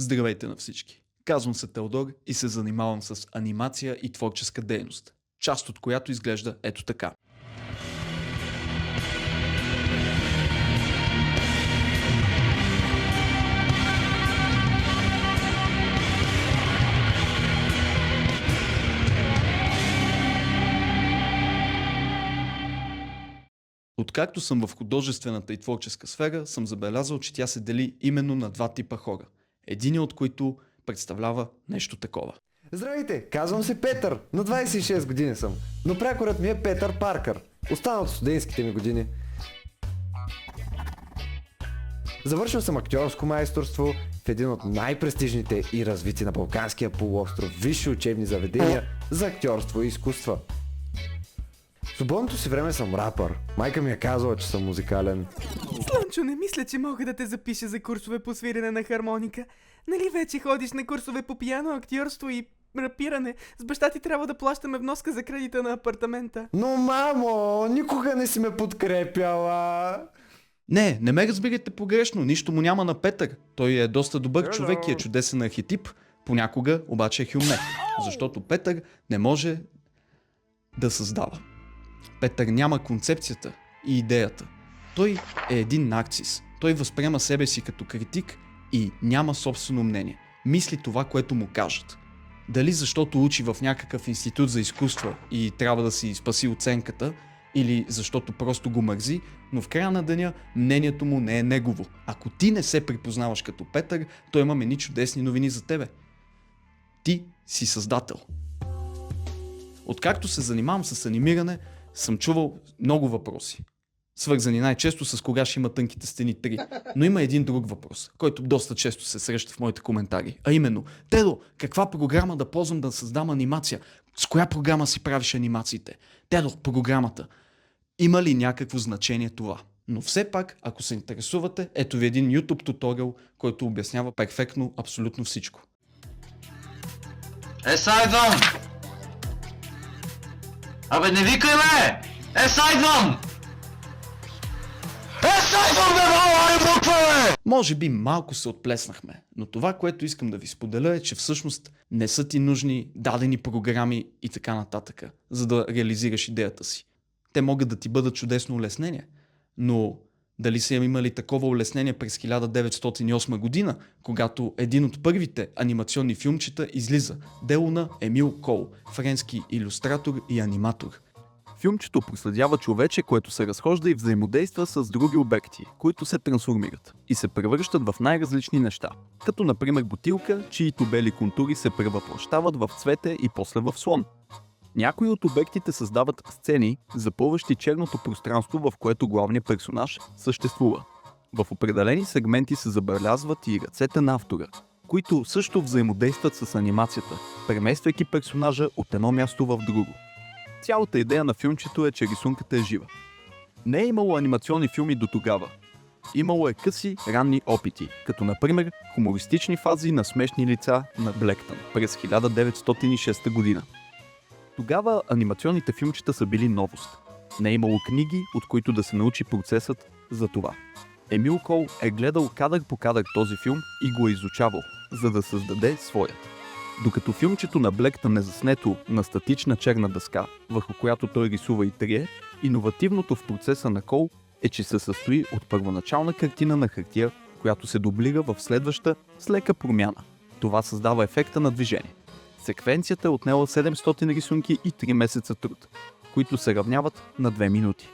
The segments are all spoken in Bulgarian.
Здравейте на всички! Казвам се Теодор и се занимавам с анимация и творческа дейност, част от която изглежда ето така. Откакто съм в художествената и творческа сфера, съм забелязал, че тя се дели именно на два типа хора. Единият от които представлява нещо такова. Здравейте, казвам се Петър, на 26 години съм, но прякорът ми е Петър Паркър, останал от студентските ми години. Завършил съм актьорско майсторство в един от най-престижните и развити на Балканския полуостров висши учебни заведения за актьорство и изкуства. В свободното си време съм рапър. Майка ми е казала, че съм музикален. Слънчо, не мисля, че мога да те запиша за курсове по свирене на хармоника. Нали вече ходиш на курсове по пияно, актьорство и рапиране? С баща ти трябва да плащаме вноска за кредита на апартамента. Но, мамо, никога не си ме подкрепяла. Не ме разбирайте погрешно, нищо му няма на Петър. Той е доста добър човек и е чудесен архетип, понякога обаче е хюмнет, защото Петър не може да създава. Петър няма концепцията и идеята. Той е един нарцис. Той възприема себе си като критик и няма собствено мнение. Мисли това, което му кажат. Дали защото учи в някакъв институт за изкуства и трябва да си спаси оценката, или защото просто го мързи, но в края на деня мнението му не е негово. Ако ти не се припознаваш като Петър, то имаме ни чудесни новини за тебе. Ти си създател. Откакто се занимавам с анимиране, съм чувал много въпроси. Свързани най-често с кога ще има тънките стени 3. Но има един друг въпрос, който доста често се среща в моите коментари. А именно, Тедо, каква програма да ползвам да създам анимация? С коя програма си правиш анимациите? Тедо, програмата. Има ли някакво значение това? Но все пак, ако се интересувате, ето ви един YouTube туториал, който обяснява перфектно абсолютно всичко. Сайдвам! Абе, не викай, бе! Сайдвам! Сайдвам, бе, мала буква, бе! Може би малко се отплеснахме, но това, което искам да ви споделя е, че всъщност не са ти нужни дадени програми и така нататък, за да реализираш идеята си. Те могат да ти бъдат чудесно улеснение, но дали са имали такова улеснение през 1908 година, когато един от първите анимационни филмчета излиза, дело на Емил Кол, френски илюстратор и аниматор. Филмчето проследява човече, което се разхожда и взаимодейства с други обекти, които се трансформират и се превръщат в най-различни неща, като например бутилка, чието бели контури се превъплъщават в цвете и после в слон. Някои от обектите създават сцени, запълващи черното пространство, в което главният персонаж съществува. В определени сегменти се забелязват и ръцете на автора, които също взаимодействат с анимацията, премествайки персонажа от едно място в друго. Цялата идея на филмчето е, че рисунката е жива. Не е имало анимационни филми до тогава. Имало е къси, ранни опити, като например хумористични фази на смешни лица на Блектън през 1906 година. Тогава анимационните филмчета са били новост. Не е имало книги, от които да се научи процесът за това. Емил Кол е гледал кадър по кадър този филм и го е изучавал, за да създаде своят. Докато филмчето на Блектън е заснето на статична черна дъска, върху която той рисува и трие, иновативното в процеса на Кол е, че се състои от първоначална картина на хартия, която се дублира в следваща с лека промяна. Това създава ефекта на движение. Секвенцията е отнела 700 рисунки и 3 месеца труд, които се равняват на 2 минути.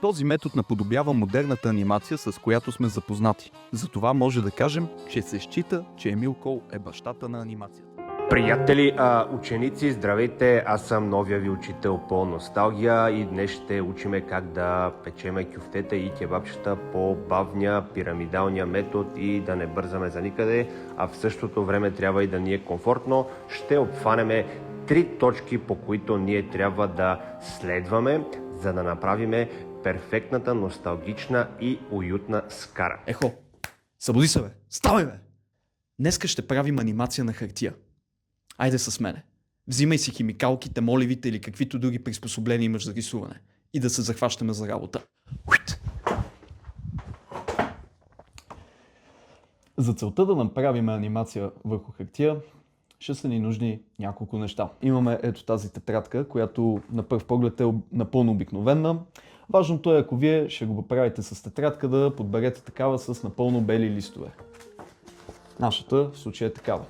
Този метод наподобява модерната анимация, с която сме запознати. Затова може да кажем, че се счита, че Емил Кол е бащата на анимацията. Приятели, ученици, здравейте! Аз съм новия ви учител по носталгия и днес ще учиме как да печеме кюфтета и кебабчета по бавния пирамидалния метод и да не бързаме за никъде, а в същото време трябва и да ни е комфортно. Ще обхванеме 3 точки, по които ние трябва да следваме, за да направиме перфектната, носталгична и уютна скара. Ехо, събуди се, бе! Ставай, бе! Днеска ще правим анимация на хартия. Айде с мене. Взимай си химикалките, моливите или каквито други приспособления имаш за рисуване. И да се захващаме за работа. За целта да направим анимация върху хартия, ще са ни нужни няколко неща. Имаме ето тази тетрадка, която на пръв поглед е напълно обикновена. Важното е, ако вие ще го правите с тетрадка, да подберете такава с напълно бели листове. Нашата в случая е такава.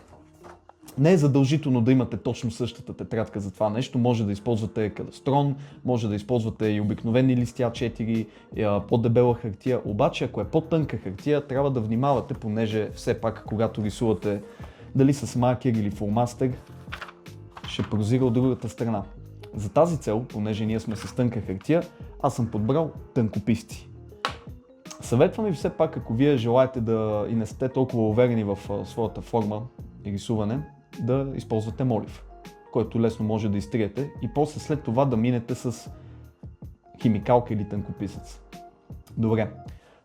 Не е задължително да имате точно същата тетрадка за това нещо. Може да използвате кадастрон, може да използвате и обикновени листя 4, по-дебела хартия. Обаче, ако е по-тънка хартия, трябва да внимавате, понеже все пак, когато рисувате дали с маркер или фломастер, ще прозира от другата страна. За тази цел, понеже ние сме с тънка хартия, аз съм подбрал тънкописти. Съветвам ви все пак, ако вие желаете да и не сте толкова уверени в своята форма и рисуване, да използвате молив, който лесно може да изтриете и после след това да минете с химикалка или тънкописец. Добре,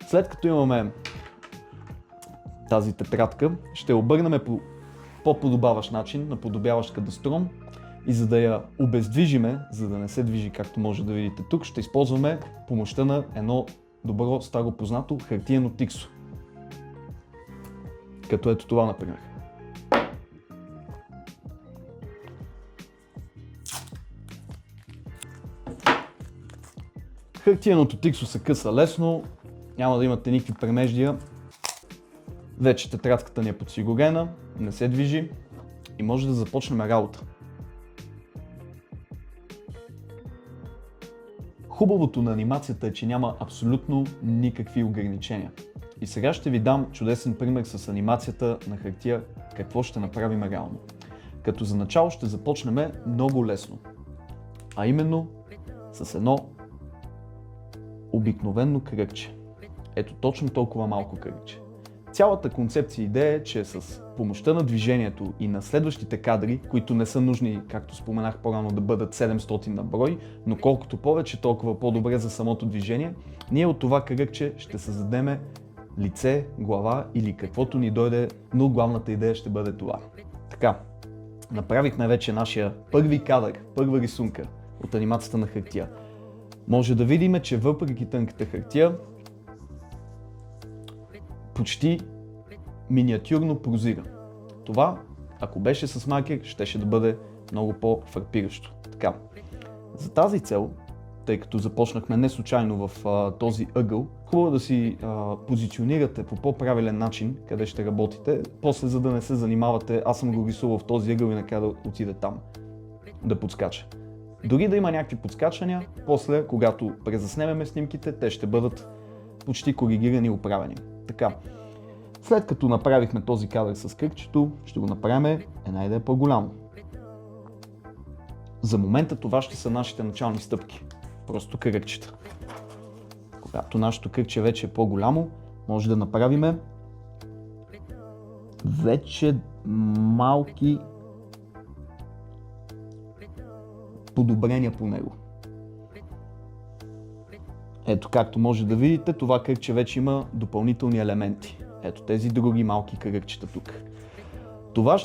след като имаме тази тетрадка, ще обърнем по по-подобаващ начин, наподобяващ кадастрон, и за да я обездвижиме, за да не се движи както може да видите тук, ще използваме помощта на едно добро старо познато хартиено тиксо. Като ето това, например. Хартиеното тиксо се къса лесно, няма да имате никакви премеждия. Вече тетрадката ни е подсигурена, не се движи и може да започнем работа. Хубавото на анимацията е, че няма абсолютно никакви ограничения. И сега ще ви дам чудесен пример с анимацията на хартия, какво ще направим реално. Като за начало ще започнем много лесно, а именно с едно обикновено кръгче. Ето точно толкова малко кръгче. Цялата концепция и идея е, че с помощта на движението и на следващите кадри, които не са нужни, както споменах по-рано, да бъдат 700 на брой, но колкото повече, толкова по-добре за самото движение, ние от това кръгче ще създадем лице, глава или каквото ни дойде, но главната идея ще бъде това. Така, направихме вече нашия първи кадър, първа рисунка от анимацията на хартия. Може да видим, че въпреки тънката хартия, почти миниатюрно прозира. Това, ако беше с маркер, щеше да бъде много по-фрапиращо. Така, за тази цел, тъй като започнахме не случайно в този ъгъл, хубаво да си позиционирате по по-правилен начин, къде ще работите, после за да не се занимавате, аз съм го рисувал в този ъгъл и накрая да отиде там, да подскача. Дори да има някакви подскачания, после, когато презаснемеме снимките, те ще бъдат почти коригирани и оправени. Така, след като направихме този кадър с кръгчето, ще го направим една идея по-голямо. За момента това ще са нашите начални стъпки, просто кръгчета. Когато нашето кръгче вече е по-голямо, може да направим вече малки подобрения по него. Ето, както може да видите, това кръгче вече има допълнителни елементи. Ето тези други малки кръгчета тук. Това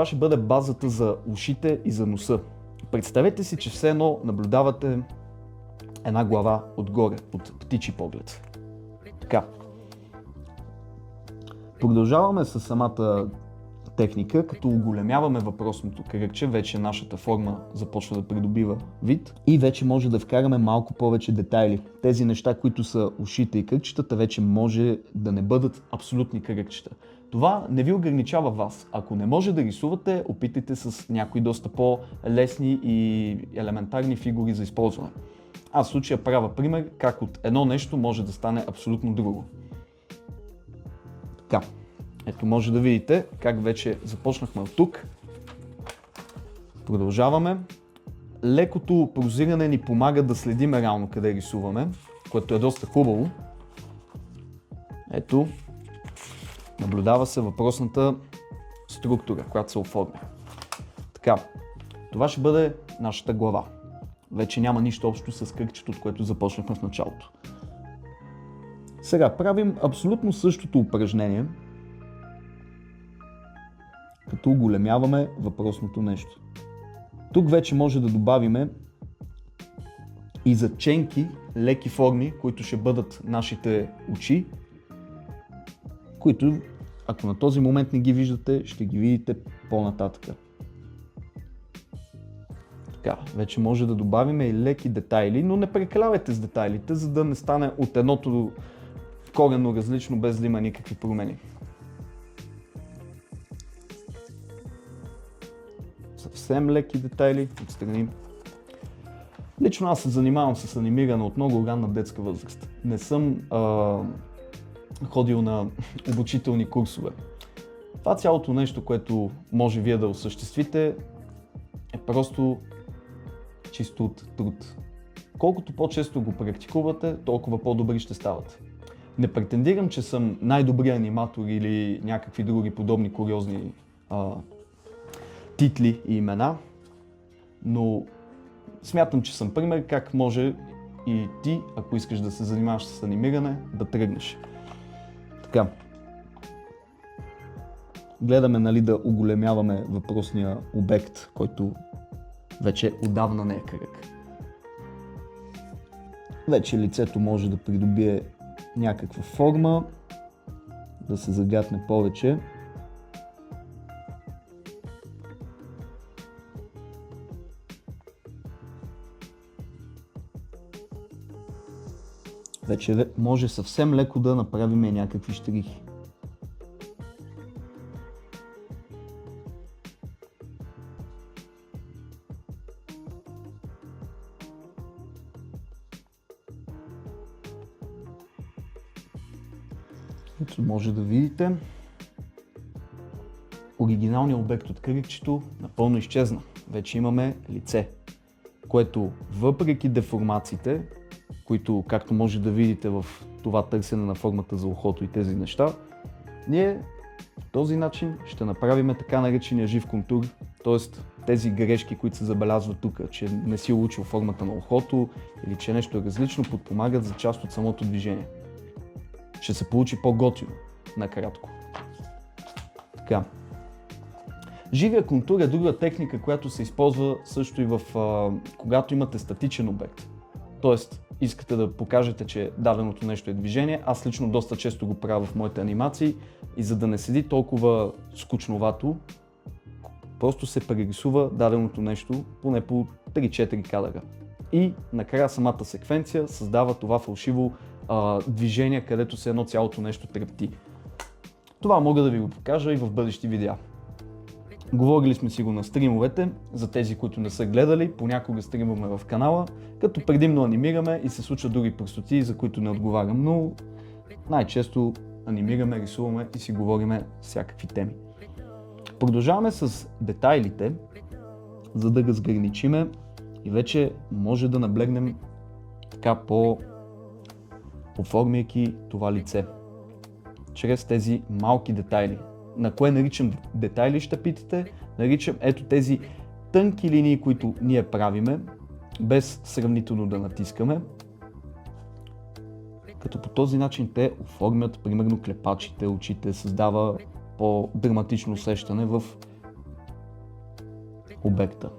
ще бъде базата за ушите и за носа. Представете си, че все едно наблюдавате една глава отгоре, от птичи поглед. Така. Продължаваме с самата техника, като оголемяваме въпросното кръгче, вече нашата форма започва да придобива вид и вече може да вкараме малко повече детайли. Тези неща, които са ушите и кръгчетата, вече може да не бъдат абсолютни кръгчета. Това не ви ограничава вас. Ако не може да рисувате, опитайте с някои доста по-лесни и елементарни фигури за използване. Аз в случая правя пример как от едно нещо може да стане абсолютно друго. Така. Ето може да видите как вече започнахме от тук. Продължаваме. Лекото прозиране ни помага да следим реално къде рисуваме, което е доста хубаво. Ето, наблюдава се въпросната структура, която се оформя. Така, това ще бъде нашата глава. Вече няма нищо общо с кръгчето, от което започнахме в началото. Сега правим абсолютно същото упражнение, като оголемяваме въпросното нещо. Тук вече може да добавим и заченки, леки форми, които ще бъдат нашите очи. които, ако на този момент не ги виждате, ще ги видите по-нататък. Така, вече може да добавим и леки детайли, но не прекалявайте с детайлите, за да не стане от едното коренно различно, без да има никакви промени. Съвсем леки детайли отстраним. Лично аз се занимавам с анимиране от много ранна детска възраст. Не съм ходил на обучителни курсове. Това цялото нещо, което може вие да осъществите, е просто чисто от труд. Колкото по-често го практикувате, толкова по-добри ще ставате. Не претендирам, че съм най-добрият аниматор или някакви други подобни куриозни титли и имена, но смятам, че съм пример как може и ти, ако искаш да се занимаваш с анимиране, да тръгнеш. Така. Гледаме, нали, да оголемяваме въпросния обект, който вече отдавна не е кръг. Вече лицето може да придобие някаква форма, да се загатне повече. Вече може съвсем леко да направим някакви щрихи. Ето може да видите, оригиналният обект от кръгчето напълно изчезна. Вече имаме лице, което въпреки деформациите, които, както може да видите в това търсене на формата за ухото и тези неща, ние по този начин ще направим така наречения жив контур, т.е. тези грешки, които се забелязват тук, че не си улучил формата на ухото или че нещо е различно, подпомагат за част от самото движение. Ще се получи по-готино, накратко. Така. Живия контур е друга техника, която се използва също и когато имате статичен обект. Тоест, искате да покажете, че даденото нещо е движение. Аз лично доста често го правя в моите анимации и за да не седи толкова скучновато, просто се прерисува даденото нещо поне по 3-4 кадъра. И накрая самата секвенция създава това фалшиво движение, където се едно цялото нещо трепти. Това мога да ви го покажа и в бъдещи видеа. Говорили сме си го на стримовете, за тези, които не са гледали, понякога стримваме в канала, като предимно анимираме и се случват други простоти, за които не отговарям, но най-често анимираме, рисуваме и си говориме всякакви теми. Продължаваме с детайлите, за да разграничиме и вече може да наблегнем така оформяйки това лице, чрез тези малки детайли. На кое наричам детайли, ще питате? Наричам ето тези тънки линии, които ние правиме, без сравнително да натискаме. Като по този начин те оформят, примерно, клепачите, очите, създава по-драматично усещане в обекта.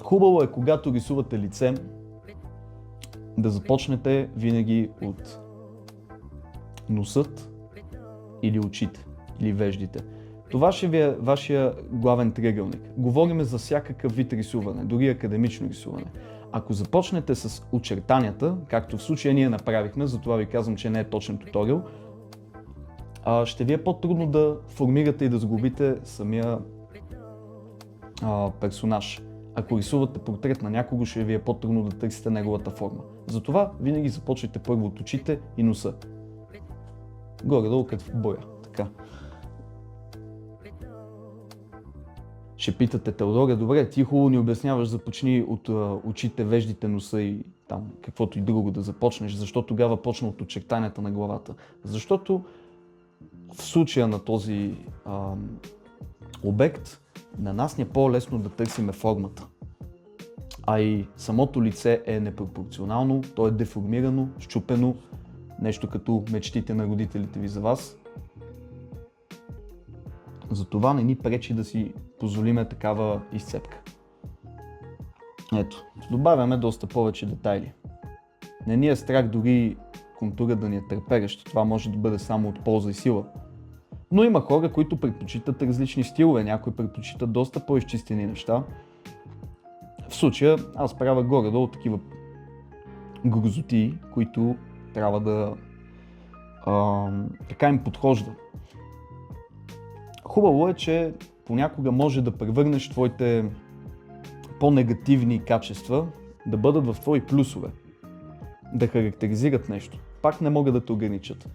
Хубаво е, когато рисувате лице, да започнете винаги от носът или очите, или веждите. Това ще ви е вашия главен триъгълник. Говорим за всякакъв вид рисуване, дори академично рисуване. Ако започнете с очертанията, както в случая ние направихме, затова ви казвам, че не е точен туториал, ще ви е по-трудно да формирате и да сглобите самия персонаж. Ако рисувате портрет на някого, ще ви е по-трудно да търсите неговата форма. Затова винаги започвайте първо от очите и носа. Горе-долу като в боя. Така. Ще питате, Теодоре, добре, ти хубаво ни обясняваш, започни от очите, веждите, носа и там каквото и друго да започнеш. Защо тогава почна от очертанията на главата? Защото в случая на този обект, на нас ни е по-лесно да търсиме формата. А и самото лице е непропорционално, то е деформирано, счупено, нещо като мечтите на родителите ви за вас. Затова не ни пречи да си позволиме такава изцепка. Ето, добавяме доста повече детайли. Не ни е страх дори контура да ни е трепереща, това може да бъде само от полза и сила. Но има хора, които предпочитат различни стилове, някои предпочитат доста по-изчистени неща. В случая аз правя горе-долу такива грозотии, които трябва да така им подхожда. Хубаво е, че понякога може да превърнеш твоите по-негативни качества да бъдат в твои плюсове, да характеризират нещо. Пак не могат да те ограничат.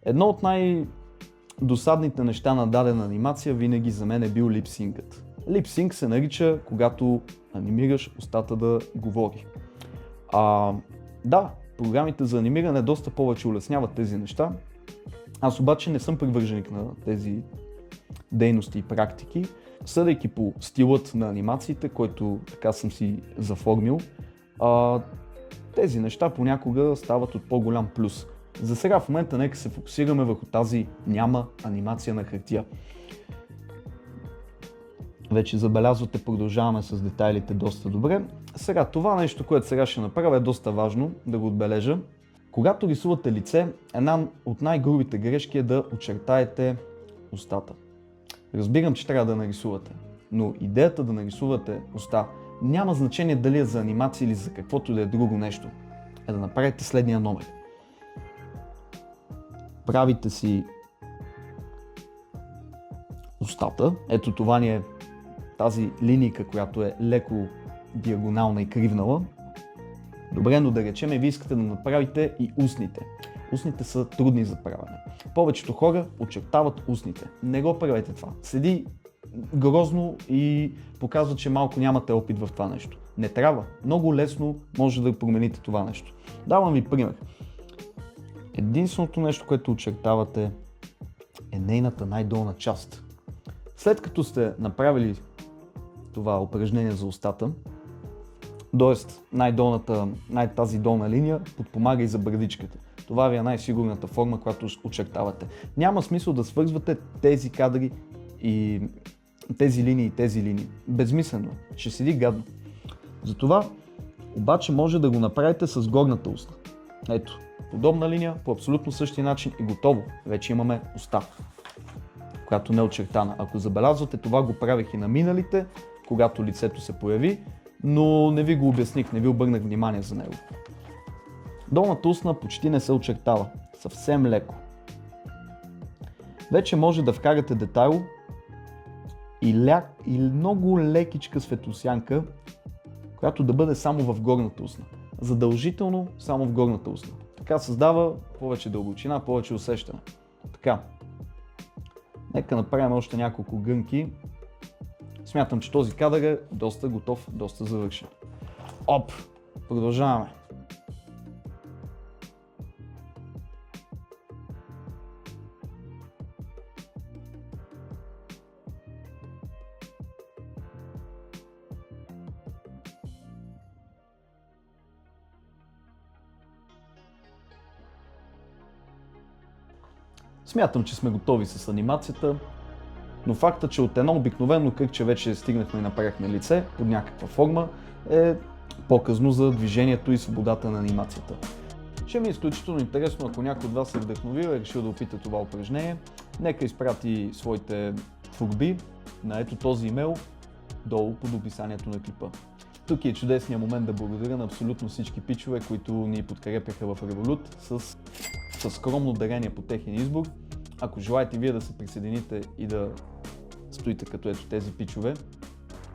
Едно от най-досадните неща на дадена анимация винаги за мен е бил липсинкът. Липсинк се нарича, когато анимираш устата да говори. Да, програмите за анимиране доста повече улесняват тези неща. Аз обаче не съм привърженик на тези дейности и практики. Съдейки по стилът на анимациите, който така съм си заформил, тези неща понякога стават от по-голям плюс. За сега в момента нека се фокусираме върху тази няма анимация на хартия. Вече забелязвате, продължаваме с детайлите доста добре. Сега това нещо, което сега ще направя, е доста важно да го отбележа. Когато рисувате лице, една от най-грубите грешки е да очертаете устата. Разбирам, че трябва да нарисувате, но идеята да нарисувате уста няма значение дали е за анимация или за каквото да е друго нещо. Е да направите следния номер. Правите си устата. Ето това ни е тази линийка, която е леко диагонална и кривнала. Добре, но да речем, вие искате да направите и устните. Устните са трудни за правене. Повечето хора очертават устните. Не го правете това. Седи грозно и показва, че малко нямате опит в това нещо. Не трябва. Много лесно може да промените това нещо. Давам ви пример. Единственото нещо, което очертавате, е нейната най-долна част. След като сте направили това упражнение за устата, т.е. тази долна линия подпомага и за брадичката. Това ви е най-сигурната форма, която очертавате. Няма смисъл да свързвате тези кадри и тези линии. Безмислено. Ще седи гадно. Затова обаче може да го направите с горната устна. Ето, подобна линия, по абсолютно същия начин и готово. Вече имаме уста, която не е очертана. Ако забелязвате, това го правех и на миналите, когато лицето се появи, но не ви го обясних, не ви обърнах внимание за него. Долната устна почти не се очертава, съвсем леко. Вече може да вкарате детайл и много лекичка светлосянка, която да бъде само в горната устна. Задължително само в горната устна. Така създава повече дълбочина, повече усещане. Така. Нека направим още няколко гънки. Смятам, че този кадър е доста готов, доста завършен. Продължаваме. Смятам, че сме готови с анимацията, но факта, че от едно обикновено кръгче вече стигнахме и направихме лице под някаква форма, е показно за движението и свободата на анимацията. Ще ми е изключително интересно, ако някой от вас се вдъхновил и решил да опита това упражнение, нека изпрати своите творби на ето този имейл долу под описанието на клипа. Тук е чудесният момент да благодаря на абсолютно всички пичове, които ни подкрепяха в Revolut с скромно дарение по техен избор. Ако желаете вие да се присъедините и да стоите като ето тези пичове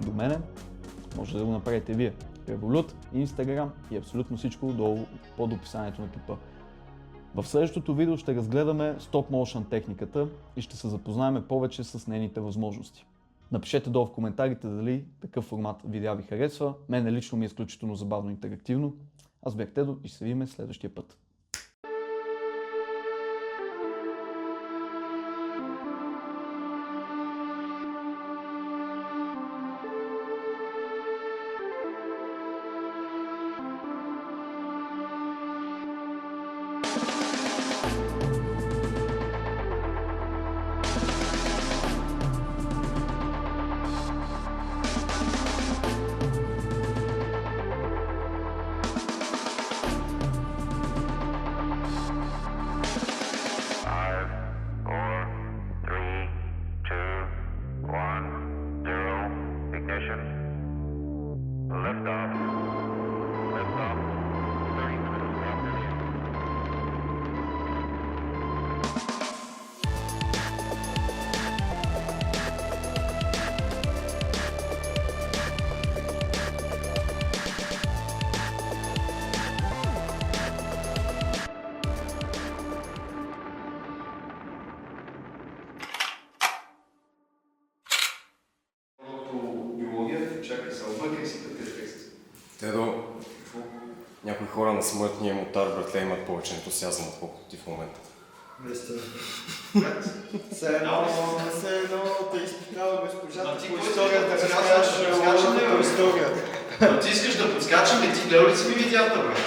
до мене, може да го направите вие. Revolut, Instagram и абсолютно всичко долу под описанието на клипа. В следващото видео ще разгледаме стоп-моушън техниката и ще се запознаем повече с нейните възможности. Напишете долу в коментарите дали такъв формат видеа ви харесва. Мене лично ми е изключително забавно и интерактивно. Аз бях Тедо и ще се видим следващия път. Чакай се, объркай си такъв текст. Тедо, някои хора на смъртния мотар, братле, имат повече ентусиазъм, отколкото ти в момента. Все едно те изпитава госпожата по история да разкажеш по история. Ти искаш да подскачам ли? Ти гледал ли си ми видеята, брат?